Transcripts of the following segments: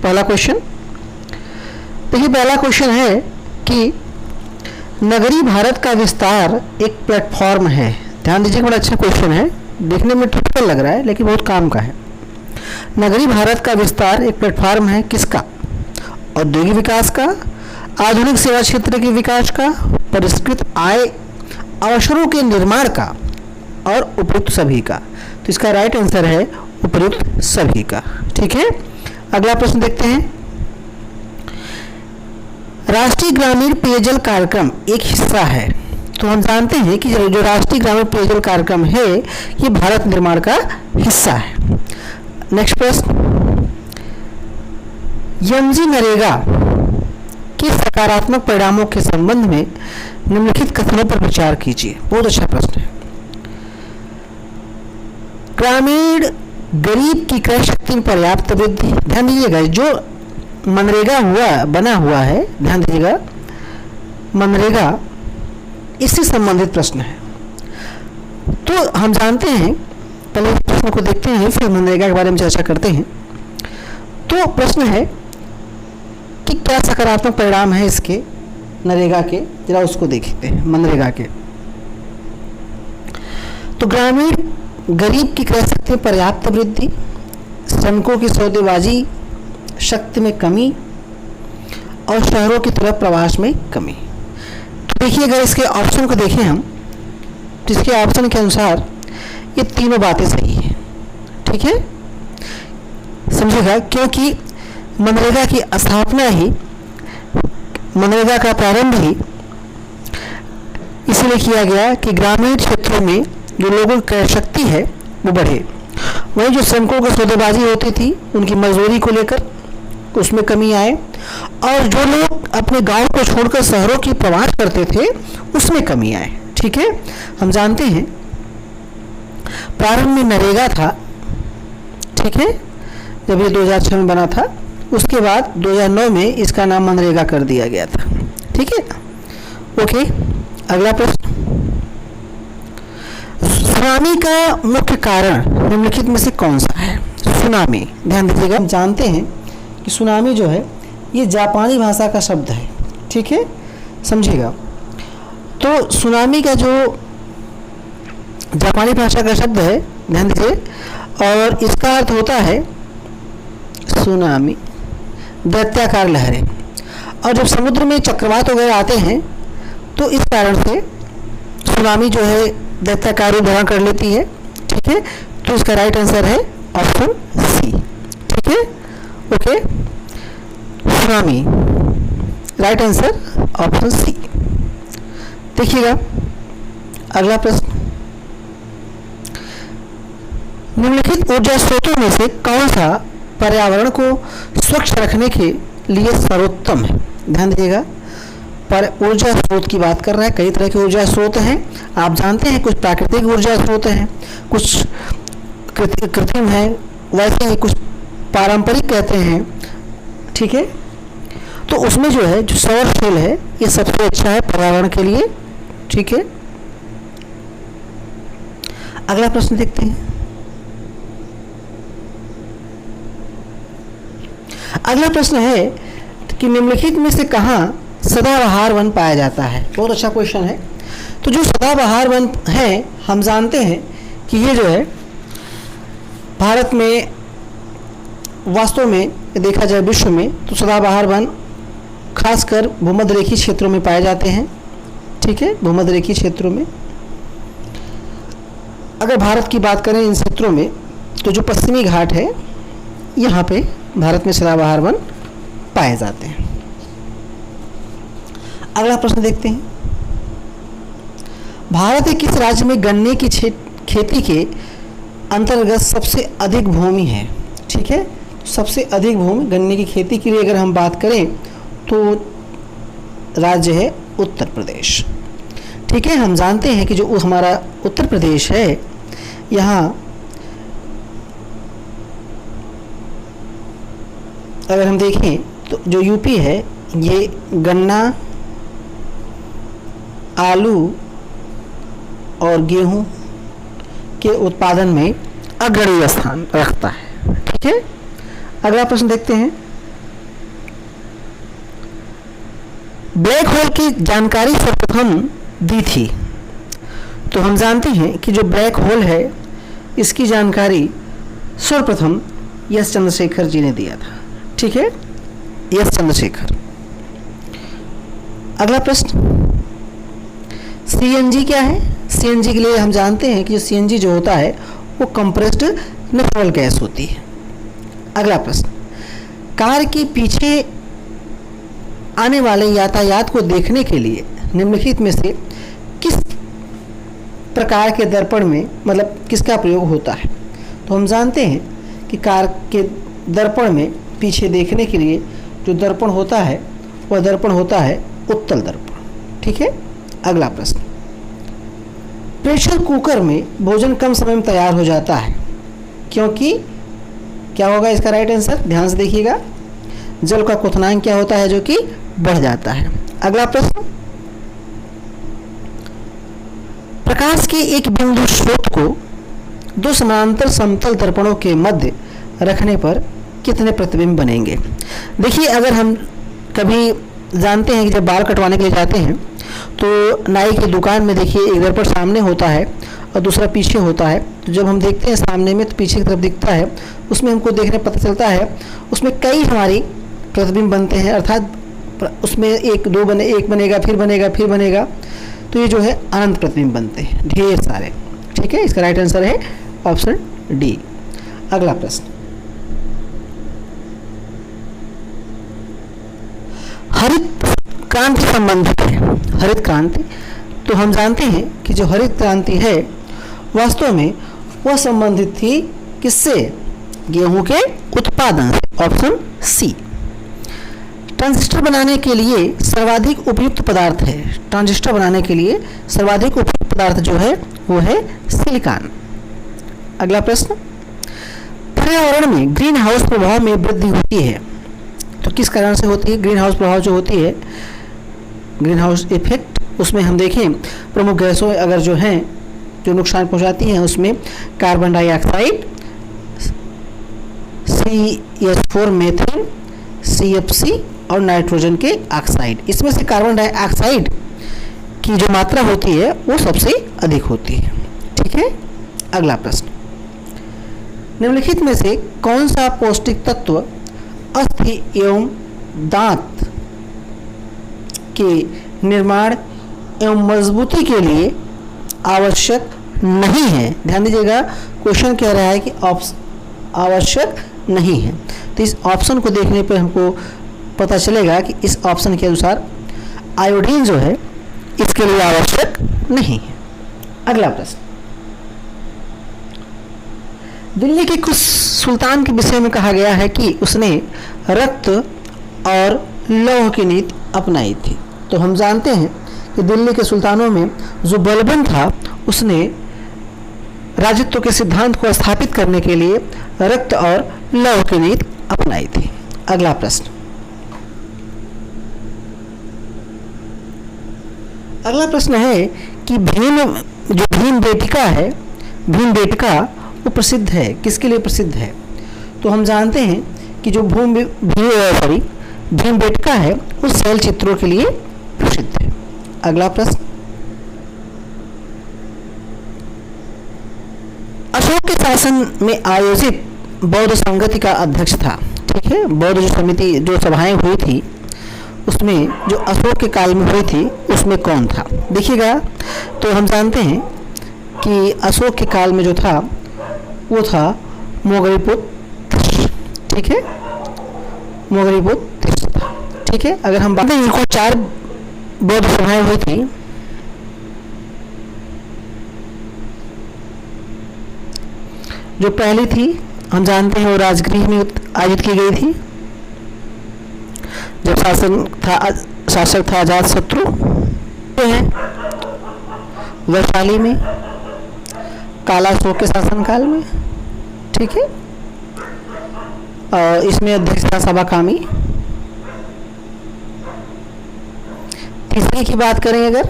पहला क्वेश्चन। देखिए पहला क्वेश्चन है कि नगरीय भारत का विस्तार एक प्लेटफॉर्म है। ध्यान दीजिए, बड़ा अच्छा क्वेश्चन है, देखने में टिपिकल लग रहा है लेकिन बहुत काम का है। नगरीय भारत का विस्तार एक प्लेटफॉर्म है किसका? औद्योगिक विकास का, आधुनिक सेवा क्षेत्र के विकास का, परिष्कृत आय अवसरों के निर्माण का और उपयुक्त सभी का। तो इसका राइट आंसर है उपयुक्त सभी का। ठीक है, अगला प्रश्न देखते हैं। राष्ट्रीय ग्रामीण पेयजल कार्यक्रम एक हिस्सा है। तो हम जानते हैं कि जो राष्ट्रीय ग्रामीण पेयजल कार्यक्रम है ये भारत निर्माण का हिस्सा है। नेक्स्ट प्रश्न, एमजी नरेगा के सकारात्मक परिणामों के संबंध में निम्नलिखित कथनों पर विचार कीजिए। बहुत अच्छा प्रश्न है। ग्रामीण गरीब की क्रय शक्ति में पर्याप्त वृद्धि। ध्यान दीजिएगा, जो मनरेगा बना हुआ है, ध्यान दीजिएगा, मनरेगा इससे संबंधित प्रश्न है। तो हम जानते हैं, पहले प्रश्न को देखते हैं फिर मनरेगा के बारे में चर्चा करते हैं। तो प्रश्न है कि क्या सकारात्मक परिणाम है इसके नरेगा के, जरा उसको देखते हैं मनरेगा के। तो ग्रामीण गरीब की क्रय शक्ति में पर्याप्त वृद्धि, श्रमिकों की सौदेबाजी शक्ति में कमी और शहरों की तरफ प्रवास में कमी। तो देखिए, अगर इसके ऑप्शन को देखें हम, तो इसके ऑप्शन के अनुसार ये तीनों बातें सही हैं। ठीक है, समझिएगा, क्योंकि मनरेगा की स्थापना ही, मनरेगा का प्रारंभ ही इसलिए किया गया कि ग्रामीण क्षेत्रों में जो लोगों की क्रय शक्ति है वो बढ़े, वहीं जो श्रमिकों की सौदेबाजी होती थी उनकी मजदूरी को लेकर उसमें कमी आए, और जो लोग अपने गांव को छोड़कर शहरों की प्रवास करते थे उसमें कमी आए। ठीक है, हम जानते हैं प्रारंभ में नरेगा था, ठीक है, जब ये 2006 में बना था, उसके बाद 2009 में इसका नाम मनरेगा कर दिया गया था। ठीक है, ओके। अगला प्रश्न, सुनामी का मुख्य कारण निम्नलिखित में से कौन सा है? सुनामी, ध्यान दीजिएगा, हम जानते हैं कि सुनामी जो है ये जापानी भाषा का शब्द है। ठीक है, समझिएगा। तो सुनामी का जो जापानी भाषा का शब्द है, ध्यान दीजिए, और इसका अर्थ होता है सुनामी, दैत्याकार लहरें। और जब समुद्र में चक्रवात वगैरह आते हैं तो इस कारण से सुनामी जो है दैत्याकार रूप धारण कर लेती है। ठीक है, तो इसका राइट आंसर है ऑप्शन सी। ठीक है, okay, tsunami, right answer option C. देखिएगा अगला प्रश्न, निम्नलिखित ऊर्जा स्रोतों में से कौन सा पर्यावरण को स्वच्छ रखने के लिए सर्वोत्तम है? ध्यान दीजिएगा, पर ऊर्जा स्रोत की बात कर रहा है। कई तरह के ऊर्जा स्रोत हैं, आप जानते हैं, कुछ प्राकृतिक ऊर्जा स्रोत हैं, कुछ कृत्रिम है, वैसे ही कुछ पारंपरिक कहते हैं। ठीक है, तो उसमें जो है जो सौर सेल है ये सबसे अच्छा है पर्यावरण के लिए। ठीक है, अगला प्रश्न देखते हैं। अगला प्रश्न है कि निम्नलिखित में से कहाँ सदाबहार वन पाया जाता है? बहुत अच्छा क्वेश्चन है। तो जो सदाबहार वन है, हम जानते हैं कि ये जो है भारत में, वास्तव में देखा जाए विश्व में, तो सदाबहार वन खासकर भूमध्य रेखीय क्षेत्रों में पाए जाते हैं। ठीक है, भूमध्य रेखीय क्षेत्रों में। अगर भारत की बात करें इन क्षेत्रों में, तो जो पश्चिमी घाट है यहाँ पे भारत में सदाबहार वन पाए जाते हैं। अगला प्रश्न देखते हैं, भारत के किस राज्य में गन्ने की खेती के अंतर्गत सबसे अधिक भूमि है? ठीक है, सबसे अधिक भूमि गन्ने की खेती के लिए अगर हम बात करें तो राज्य है उत्तर प्रदेश। ठीक है, हम जानते हैं कि जो हमारा उत्तर प्रदेश है, यहाँ अगर हम देखें तो जो यूपी है ये गन्ना, आलू और गेहूं के उत्पादन में अग्रणी स्थान रखता है। ठीक है, अगला प्रश्न देखते हैं। ब्लैक होल की जानकारी सर्वप्रथम दी थी? तो हम जानते हैं कि जो ब्लैक होल है इसकी जानकारी सर्वप्रथम एस चंद्रशेखर जी ने दिया था। ठीक है, एस चंद्रशेखर। अगला प्रश्न, सीएनजी क्या है? सीएनजी के लिए हम जानते हैं कि जो सीएनजी जो होता है वो कंप्रेस्ड नेचुरल गैस होती है। अगला प्रश्न, कार के पीछे आने वाले यातायात को देखने के लिए निम्नलिखित में से किस प्रकार के दर्पण में, मतलब किसका प्रयोग होता है? तो हम जानते हैं कि कार के दर्पण में पीछे देखने के लिए जो दर्पण होता है वह दर्पण होता है उत्तल दर्पण। ठीक है। अगला प्रश्न, प्रेशर कुकर में भोजन कम समय में तैयार हो जाता है क्योंकि क्या होगा इसका राइट आंसर? ध्यान से देखिएगा, जल का क्वथनांक क्या होता है जो कि बढ़ जाता है। अगला प्रश्न, प्रकाश के एक बिंदु स्रोत को दो समानांतर समतल दर्पणों के मध्य रखने पर कितने प्रतिबिंब बनेंगे? देखिए, अगर हम कभी जानते हैं कि जब बाल कटवाने के लिए जाते हैं तो नाई की दुकान में देखिए एक दर्पण सामने होता है और दूसरा पीछे होता है। तो जब हम देखते हैं सामने में तो पीछे की तरफ दिखता है, उसमें हमको देखने पता चलता है उसमें कई हमारी प्रतिबिंब बनते हैं, अर्थात उसमें एक दो बने, एक बनेगा, फिर बनेगा, फिर बनेगा, तो ये जो है अनंत प्रतिबिंब बनते हैं, ढेर सारे। ठीक है, इसका राइट आंसर है ऑप्शन डी। अगला प्रश्न, हरित क्रांति संबंधित है। हरित क्रांति, तो हम जानते हैं कि जो हरित क्रांति है वास्तव में वह संबंधित थी किससे? गेहूं के उत्पादन से। Option C. ट्रांजिस्टर बनाने के लिए सर्वाधिक उपयुक्त पदार्थ है। ट्रांजिस्टर बनाने के लिए सर्वाधिक उपयुक्त पदार्थ जो है वो है सिलिकॉन। अगला प्रश्न, पर्यावरण में ग्रीन हाउस प्रभाव में वृद्धि होती है तो किस कारण से होती है? ग्रीन हाउस प्रभाव जो होती है, ग्रीन हाउस इफेक्ट, उसमें हम देखें प्रमुख गैसों अगर जो हैं जो नुकसान पहुंचाती हैं उसमें carbon dioxide, CH4 methane, CFC और नाइट्रोजन के ऑक्साइड। इसमें से कार्बन डाइऑक्साइड की जो मात्रा होती है वो सबसे अधिक होती है। ठीक है। अगला प्रश्न, निम्नलिखित में से कौन सा पौष्टिक तत्व अस्थि एवं दांत के निर्माण एवं मजबूती के लिए आवश्यक नहीं है? ध्यान दीजिएगा, क्वेश्चन कह रहा है कि आवश्यक नहीं है, तो इस ऑप्शन को देखने पर हमको पता चलेगा कि इस ऑप्शन के अनुसार आयोडीन जो है इसके लिए आवश्यक नहीं है। अगला प्रश्न, दिल्ली के कुछ सुल्तान के विषय में कहा गया है कि उसने रक्त और लौह की नीति अपनाई थी। तो हम जानते हैं कि दिल्ली के सुल्तानों में जो बलबन था उसने राजत्व के सिद्धांत को स्थापित करने के लिए रक्त और लौह की नीति अपनाई थी। अगला प्रश्न, अगला प्रश्न है कि भीमबेटका है, भीमबेटका वो प्रसिद्ध है, किसके लिए प्रसिद्ध है? तो हम जानते हैं कि जो भीमबेटका है वो शैल चित्रों के लिए प्रसिद्ध है। अगला प्रश्न, अशोक के शासन में आयोजित बौद्ध संगति का अध्यक्ष था। ठीक है, बौद्ध जो समिति जो सभाएं हुई थी उसमें जो अशोक के काल में हुई थी उसमें कौन था? देखिएगा, तो हम जानते हैं कि अशोक के काल में जो था वो था मोगरीपुत्र। ठीक है, मोगरीपुत्र था। ठीक है, अगर हम बात करें, 4 बौद्ध सभाएं हुई थी। जो पहली थी हम जानते हैं वो राजगृह में आयोजित की गई थी, जब शासक था अजातशत्रु। है वैशाली में कालाशोक के शासनकाल में। ठीक है, और इसमें अध्यक्ष था सभाकामी। तीसरी की बात करें अगर,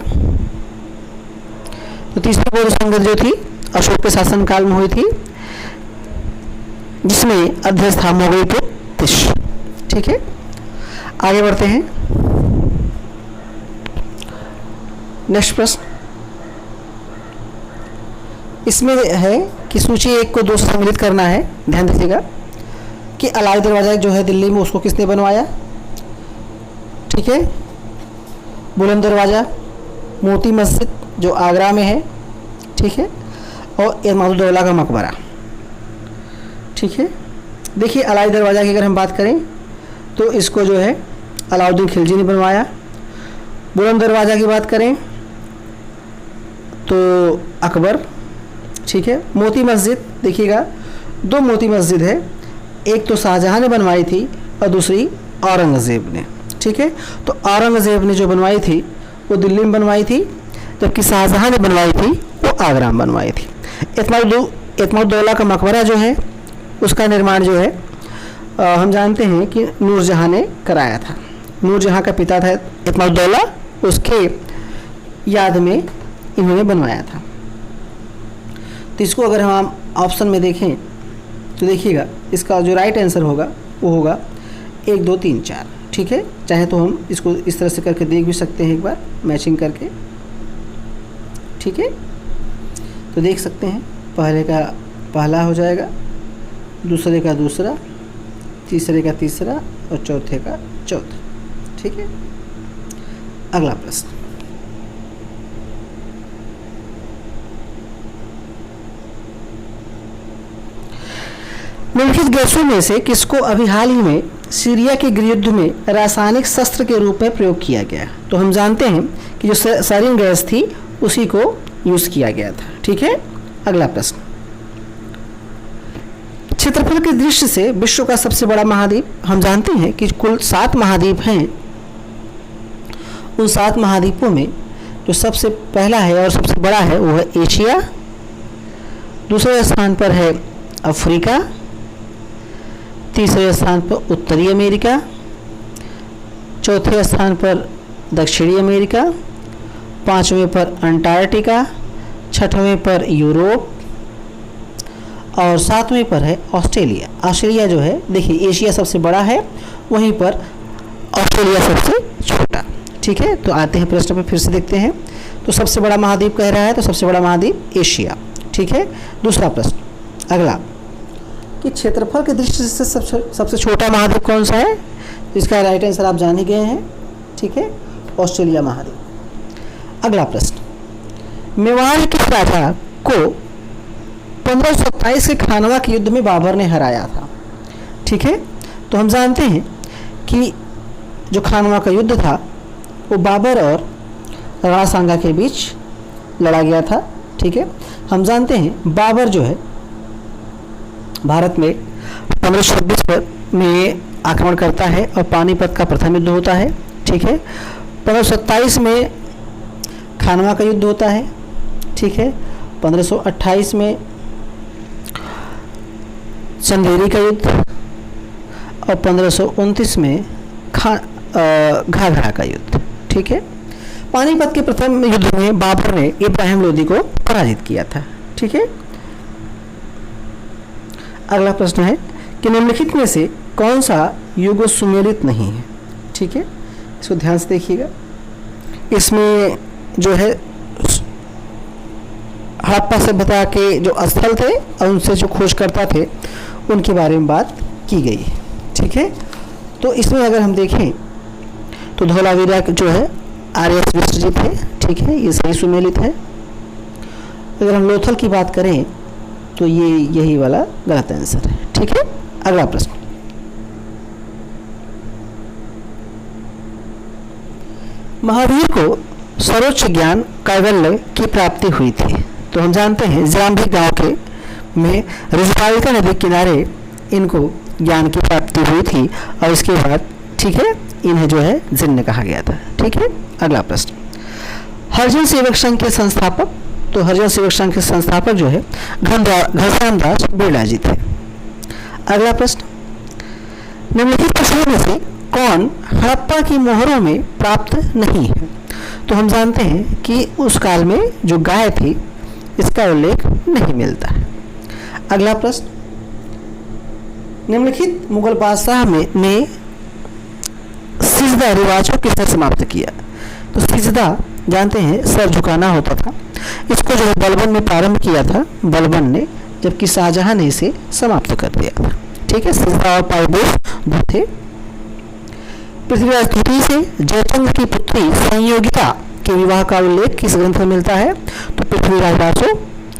तो तीसरी बौद्ध संगत जो थी अशोक के शासनकाल में हुई थी, जिसमें अध्यक्ष था मोगरीपुत्र। ठीक है, आगे बढ़ते हैं। नेक्स्ट प्रश्न, इसमें है कि सूची 1 को 2 से सम्मिलित करना है। ध्यान दीजिएगा कि अलाई दरवाज़ा जो है दिल्ली में, उसको किसने बनवाया? ठीक है, बुलंद दरवाज़ा, मोती मस्जिद जो आगरा में है, ठीक है, और इमादुद्दौला का मकबरा। ठीक है, देखिए अलाई दरवाज़ा की अगर हम बात करें तो इसको जो है अलाउद्दीन खिलजी ने बनवाया। बुलंद दरवाज़ा की बात करें तो अकबर। ठीक है, मोती मस्जिद देखिएगा 2 मोती मस्जिद है, एक तो शाहजहां ने बनवाई थी और दूसरी औरंगज़ेब ने। ठीक है, तो औरंगज़ेब ने जो बनवाई थी वो दिल्ली में बनवाई थी, जबकि शाहजहां ने बनवाई थी वो आगरा में बनवाई थी। इमादुद्दौला का मकबरा जो है उसका निर्माण जो है हम जानते हैं कि नूरजहां ने कराया था। नूरजहां का पिता था इमादुद्दौला, उसके याद में इन्होंने बनवाया था। तो इसको अगर हम ऑप्शन में देखें तो देखिएगा इसका जो राइट आंसर होगा वो होगा 1 2 3 4। ठीक है, चाहे तो हम इसको इस तरह से करके देख भी सकते हैं एक बार मैचिंग करके। ठीक है, तो देख सकते हैं पहले का पहला हो जाएगा, दूसरे का दूसरा, तीसरे का तीसरा और चौथे का चौथा। ठीक है, अगला प्रश्न, निम्नलिखित गैसों में से किसको अभी हाल ही में सीरिया के गृहयुद्ध में रासायनिक शस्त्र के रूप में प्रयोग किया गया? तो हम जानते हैं कि जो सरीन गैस थी उसी को यूज़ किया गया था। ठीक है, अगला प्रश्न, क्षेत्रफल की दृष्टि से विश्व का सबसे बड़ा महाद्वीप, हम जानते हैं कि कुल 7 महाद्वीप हैं। उन 7 महाद्वीपों में जो सबसे पहला है और सबसे बड़ा है वो है एशिया, दूसरे स्थान पर है अफ्रीका, तीसरे स्थान पर उत्तरी अमेरिका, चौथे स्थान पर दक्षिणी अमेरिका, 5वें पर अंटार्कटिका, 6वें पर यूरोप और 7वें पर है ऑस्ट्रेलिया। ऑस्ट्रेलिया जो है देखिए एशिया सबसे बड़ा है, वहीं पर ऑस्ट्रेलिया सबसे छोटा। ठीक है, तो आते हैं प्रश्न पर फिर से देखते हैं। तो सबसे बड़ा महाद्वीप कह रहा है, तो सबसे बड़ा महाद्वीप एशिया। ठीक है, दूसरा प्रश्न अगला कि क्षेत्रफल की दृष्टि से सबसे छोटा महाद्वीप कौन सा है? इसका राइट आंसर आप जान ही गए हैं। ठीक है, ऑस्ट्रेलिया महाद्वीप। अगला प्रश्न, मेवाड़ के राजा को 1527 के खानवा के युद्ध में बाबर ने हराया था। ठीक है, तो हम जानते हैं कि जो खानवा का युद्ध था वो बाबर और राणा सांगा के बीच लड़ा गया था। ठीक है, हम जानते हैं बाबर जो है भारत में 1526 में आक्रमण करता है और पानीपत का प्रथम युद्ध होता है। ठीक है, 1527 में खानवा का युद्ध होता है। ठीक है, 1528 में चंदेरी का युद्ध और 1529 में घाघरा का युद्ध। ठीक है, पानीपत के प्रथम युद्ध में बाबर ने इब्राहिम लोदी को पराजित किया था। ठीक है, अगला प्रश्न है कि निम्नलिखित में से कौन सा युग सुमेलित नहीं है? ठीक है, इसको ध्यान से देखिएगा। इसमें जो है हड़प्पा सभ्यता के जो स्थल थे और उनसे जो खोजकर्ता थे उनके बारे में बात की गई है। ठीक है, तो इसमें अगर हम देखें तो धौलावीरा जो है आर्यस विश्वजीत है। ठीक है, ये सही सुमेलित है। अगर हम लोथल की बात करें तो ये यही वाला गलत आंसर है। ठीक है, अगला प्रश्न, महावीर को सर्वोच्च ज्ञान कैवल्य की प्राप्ति हुई थी। तो हम जानते हैं जाम्भी गांव के में रिजवालिका नदी किनारे इनको ज्ञान की प्राप्ति हुई थी और इसके बाद ठीक है इन्हें जो है जिन्न कहा गया था। ठीक है, अगला प्रश्न, हरिजन सेवक संघ के संस्थापक, तो हरिजन सेवक संघ के संस्थापक जो है घनश्याम दास बिरला जी थे। अगला प्रश्न, निम्नलिखित प्रश्नों में से कौन हड़प्पा की मोहरों में प्राप्त नहीं है? तो हम जानते हैं कि उस काल में जो गाय थी इसका उल्लेख नहीं मिलता है। अगला प्रश्न, निम्नलिखित मुगल बादशाह ने सिजदा रिवाजों के साथ समाप्त किया? तो सिजदा जानते हैं सर झुकाना होता था। इसको जो है बलबन ने प्रारंभ किया था, बलबन ने, जबकि शाहजहां ने इसे समाप्त कर दिया था। ठीक है, सीता और पाइबोस दो थे। पृथ्वीराज द्वितीय से जयचंद्र की पुत्री संयोगिता के विवाह का उल्लेख किस ग्रंथ में मिलता है? तो पृथ्वीराज रासो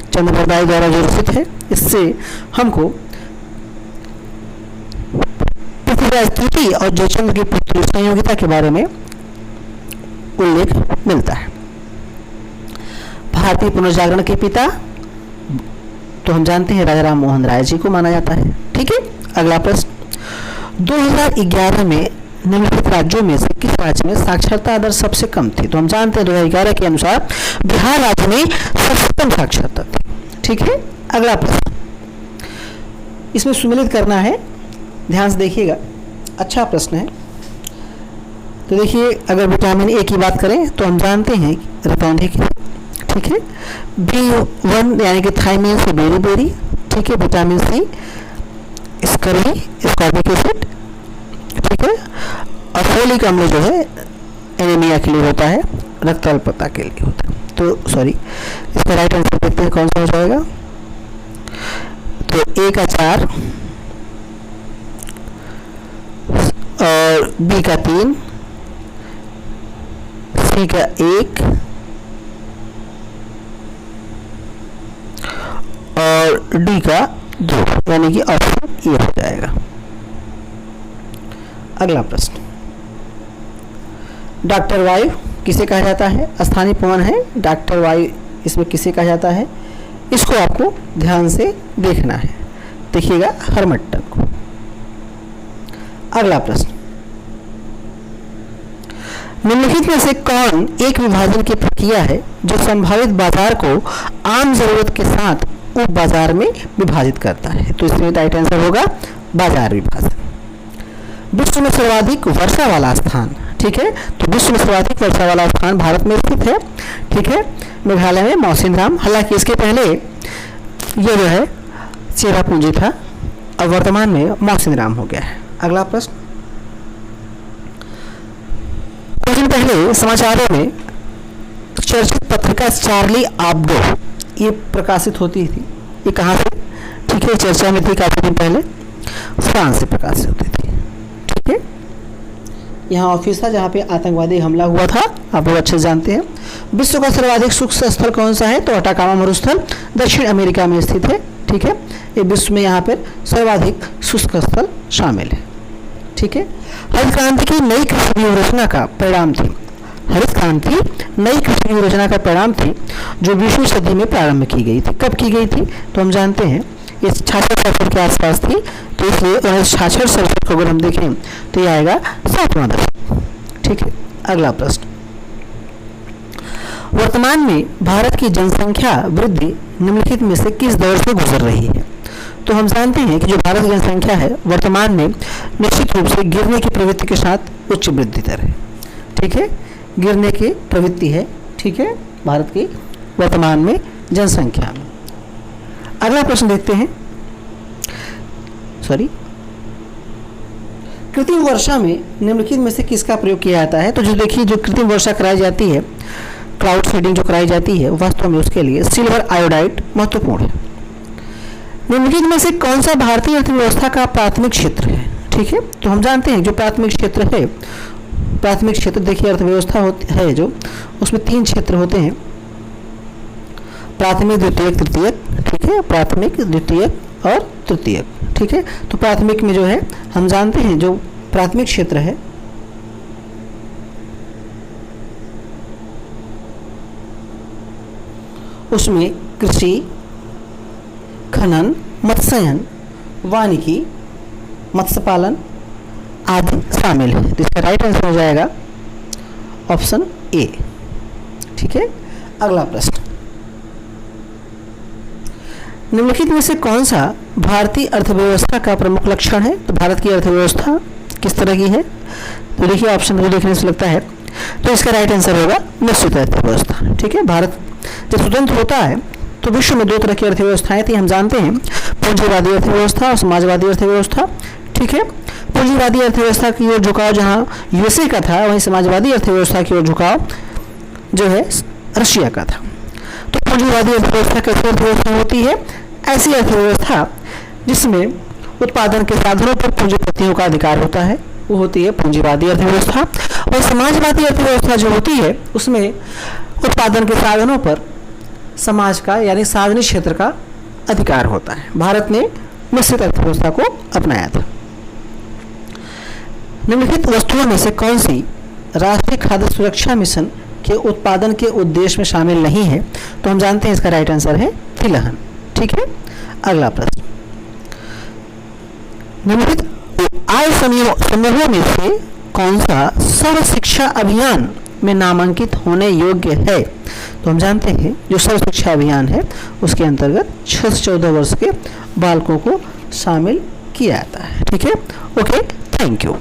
चंद्रप्रदाय द्वारा जो रचित है। इससे हमको पृथ्वीराज द्वितीय और जयचंद्र की पुत्री संयोगिता के बारे में उल्लेख मिलता है। भारतीय पुनर्जागरण के पिता तो हम जानते हैं राजा राम मोहन राय जी को माना जाता है। ठीक है, अगला प्रश्न, 2011 में निम्नलिखित राज्यों में से किस राज्य में साक्षरता दर सबसे कम थी? तो हम जानते हैं 2011 के अनुसार बिहार राज्य में सबसे कम साक्षरता थी। ठीक है, अगला प्रश्न, इसमें सुमेलित करना है, ध्यान से देखिएगा, अच्छा प्रश्न है। तो देखिए, अगर विटामिन ए की बात करें तो हम जानते हैं रतौंधी की। ठीक है, B1 यानी कि थायमिन से बेरी, ठीक है, vitamin C scurvy ascorbic acid, ठीक है, और फोलिक अम्ल जो है एनीमिया के लिए होता है, रक्त अल्पता के लिए होता है। तो सॉरी, इसका राइट आंसर देखते हैं कौन सा हो जाएगा। तो ए का 4 और बी का 3, सी का 1 और डी का 2, यानी कि ऑप्शन ए हो जाएगा। अगला प्रश्न, डॉक्टर वायु किसे कहा जाता है? स्थानीय पवन है डॉक्टर वायु, इसमें किसे कहा जाता है? इसको आपको ध्यान से देखना है, देखिएगा हरमट्टन को। अगला प्रश्न, निम्नलिखित में से कौन एक विभाजन की प्रक्रिया है जो संभावित बाजार को आम जरूरत के साथ उप बाजार में विभाजित करता है? तो इसमें राइट आंसर होगा बाजार विभाजन। विश्व में सर्वाधिक वर्षा वाला स्थान, ठीक है, तो विश्व में सर्वाधिक वर्षा वाला स्थान भारत में स्थित है। ठीक है, मेघालय में मौसिनराम, हालांकि इसके पहले ये जो है चेरापूंजी था, अब वर्तमान में मौसिनराम हो गया है। अगला प्रश्न, कुछ दिन पहले समाचारों में चर्चित पत्रिका चार्ली एब्डो ये प्रकाशित होती थी, ये कहाँ से? ठीक है, चर्चा में थी काफी दिन पहले, फ्रांस से प्रकाशित होती थी। ठीक है, यहाँ ऑफिस था जहाँ पे आतंकवादी हमला हुआ था, आप लोग अच्छे जानते हैं। विश्व का सर्वाधिक शुष्क स्थल कौन सा है? तो अटाकामा मरुस्थल दक्षिण अमेरिका में स्थित है। ठीक है, ये विश्व में यहाँ पर सर्वाधिक शुष्क स्थल शामिल है। ठीक है, हरित क्रांति की नई कृषि व्यूहरचना का परिणाम थी, हरित क्रांति नई कृषि व्यूहरचना का परिणाम थी जो 20वीं सदी में प्रारंभ की गई थी। कब की गई थी? तो हम जानते हैं ये 66 के आसपास थी, तो इसलिए 66 को अगर हम देखें तो ये आएगा 7वां दशक। ठीक है, अगला प्रश्न, वर्तमान में भारत की जनसंख्या वृद्धि निम्नलिखित में से किस दौर से गुजर रही है? तो हम जानते हैं कि जो भारत की जनसंख्या है वर्तमान में निश्चित रूप से गिरने की प्रवृत्ति के साथ उच्च वृद्धि दर है। ठीक है, गिरने की प्रवृत्ति है। ठीक है, भारत की वर्तमान में जनसंख्या में। अगला प्रश्न देखते हैं, कृत्रिम वर्षा में निम्नलिखित में से किसका प्रयोग किया जाता है? तो जो देखिए, जो कृत्रिम वर्षा कराई जाती है, क्लाउड सीडिंग जो कराई जाती है, वास्तव में उसके लिए सिल्वर आयोडाइड महत्वपूर्ण है। निम्नलिखित में से कौन सा भारतीय अर्थव्यवस्था का प्राथमिक क्षेत्र है? ठीक है, तो हम जानते हैं जो प्राथमिक क्षेत्र है, प्राथमिक क्षेत्र देखिए अर्थव्यवस्था होती है जो, उसमें 3 क्षेत्र होते हैं, प्राथमिक, द्वितीयक, तृतीयक। ठीक है, प्राथमिक, द्वितीयक और तृतीयक। ठीक है, तो प्राथमिक में जो है हम जानते हैं जो प्राथमिक क्षेत्र है उसमें कृषि, खनन, मत्स्ययन, वानिकी, मत्स्य पालन आदि शामिल है। तो इसका राइट आंसर हो जाएगा ऑप्शन ए। ठीक है, अगला प्रश्न, निम्नलिखित में से कौन सा भारतीय अर्थव्यवस्था का प्रमुख लक्षण है? तो भारत की अर्थव्यवस्था किस तरह की है? तो देखिए ऑप्शन मुझे देखने से लगता है, तो इसका राइट आंसर होगा मिश्रित अर्थव्यवस्था। ठीक है, भारत जब स्वतंत्र होता है तो विश्व में 2 तरह की अर्थव्यवस्थाएं थी, हम जानते हैं, पूंजीवादी अर्थव्यवस्था और समाजवादी अर्थव्यवस्था। ठीक है, पूंजीवादी अर्थव्यवस्था की ओर झुकाव जहां यूएसए का था, वहीं समाजवादी अर्थव्यवस्था की ओर झुकाव जो है रशिया का था। तो पूंजीवादी अर्थव्यवस्था कैसी अर्थव्यवस्था होती है? ऐसी अर्थव्यवस्था जिसमें उत्पादन के साधनों पर पूंजीपतियों का अधिकार होता है, वो होती है पूंजीवादी अर्थव्यवस्था। और समाजवादी अर्थव्यवस्था जो होती है उसमें उत्पादन के साधनों पर समाज का यानी सार्वजनिक क्षेत्र का अधिकार होता है। भारत ने मिश्रित अर्थव्यवस्था को अपनाया था। निम्नलिखित वस्तुओं में से कौन सी राष्ट्रीय खाद्य सुरक्षा मिशन के उत्पादन के उद्देश्य में शामिल नहीं है? तो हम जानते हैं इसका राइट आंसर है तिलहन। ठीक है, अगला प्रश्न, निम्नलिखित आय समूहों में से कौन सा सर्व शिक्षा अभियान में नामांकित होने योग्य है? तो हम जानते हैं जो सर्व शिक्षा अभियान है उसके अंतर्गत 6 से 14 वर्ष के बालकों को शामिल किया जाता है। ठीक है, ओके, थैंक यू।